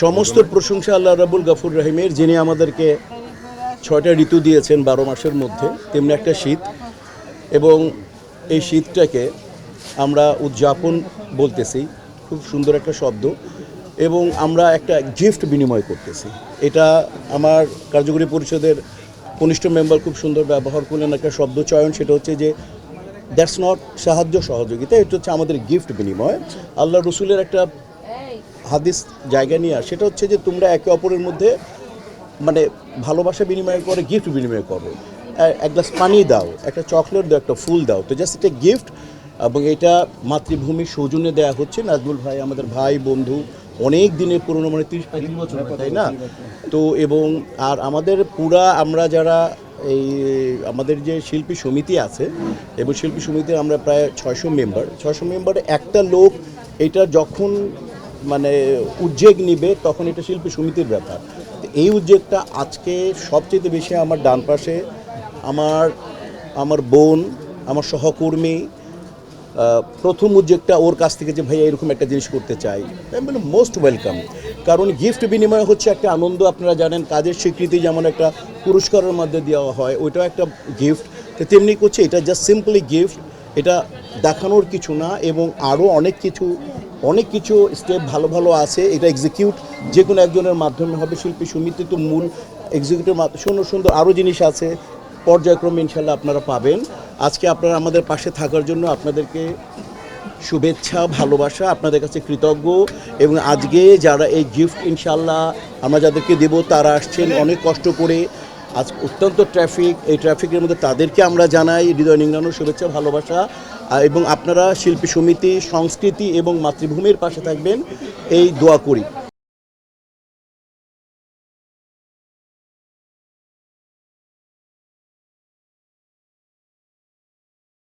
সমস্ত প্রশংসা আল্লাহ রাব্বুল গফুর রহিমের, যিনি আমাদেরকে 6টা ঋতু দিয়েছেন 12 মাসের মধ্যে, তেমনি একটা শীত। এবং এই শীতটাকে আমরা উদযাপন বলতেছি, খুব সুন্দর একটা শব্দ, এবং আমরা একটা গিফট বিনিময় করতেছি। এটা আমার কার্যকরী পরিষদের কনিষ্ঠ মেম্বার খুব সুন্দর ব্যবহার করলেন একটা শব্দ চয়ন, সেটা হচ্ছে যে দ্যাটস নট সাহায্য সহযোগিতা, এটা হচ্ছে আমাদের গিফট বিনিময়। আল্লাহ রসুলের একটা হাদিস জায়গা নিয়ে সেটা হচ্ছে যে তোমরা একে অপরের মধ্যে মানে ভালোবাসা বিনিময় করে গিফট বিনিময় করো। এক গ্লাস পানি দাও, একটা চকলেট দাও, একটা ফুল দাও, তো জাস্ট একটা গিফট। এবং এটা মাতৃভূমির সৌজন্যে দেওয়া হচ্ছে। নাজমুল ভাই আমাদের ভাই বন্ধু, অনেক দিনের পুরনো, মানে 30-35 বছর, তাই না? তো এবং আর আমাদের পুরা আমরা যারা এই আমাদের যে শিল্পী সমিতি আছে, এবং শিল্পী সমিতির আমরা প্রায় 600 মেম্বারে একটা লোক এটা যখন মানে উদ্যোগ নিবে তখন এটা শিল্পী সমিতির ব্যাপার। এই উদ্যোগটা আজকে সবচেয়ে বেশি আমার ডান পাশে আমার বোন, আমার সহকর্মী প্রথম উদ্যোগটা ওর কাছ থেকে যে ভাইয়া এরকম একটা জিনিস করতে চাই, মানে মোস্ট ওয়েলকাম। কারণ গিফট বিনিময় হচ্ছে একটা আনন্দ, আপনারা জানেন কাজের স্বীকৃতি যেমন একটা পুরস্কারের মধ্যে দেওয়া হয়, ওইটাও একটা গিফট। তো তেমনি করছে এটা জাস্ট সিম্পলি গিফট, এটা দেখানোর কিছু না। এবং আরও অনেক কিছু স্টেপ ভালো ভালো আছে, এটা এক্সিকিউট যে কোনো একজনের মাধ্যমে হবে। শিল্পী সমিতি তো মূল, এক্সিকিউটিভ সুন্দর সুন্দর আরও জিনিস আছে, পর্যায়ক্রমে ইনশাল্লাহ আপনারা পাবেন। আজকে আপনারা আমাদের পাশে থাকার জন্য আপনাদেরকে শুভেচ্ছা, ভালোবাসা, আপনাদের কাছে কৃতজ্ঞ। এবং আজকে যারা এই গিফট ইনশাল্লাহ আমরা যাদেরকে দেব তারা আসছেন অনেক কষ্ট করে, আজ অত্যন্ত ট্রাফিক, এই ট্রাফিকের মধ্যে তাদেরকে আমরা জানাই হৃদয় নিংড়ানো শুভেচ্ছা, ভালোবাসা। এবং আপনারা শিল্পী সমিতি, সংস্কৃতি এবং মাতৃভূমির পাশে থাকবেন, এই দোয়া করি।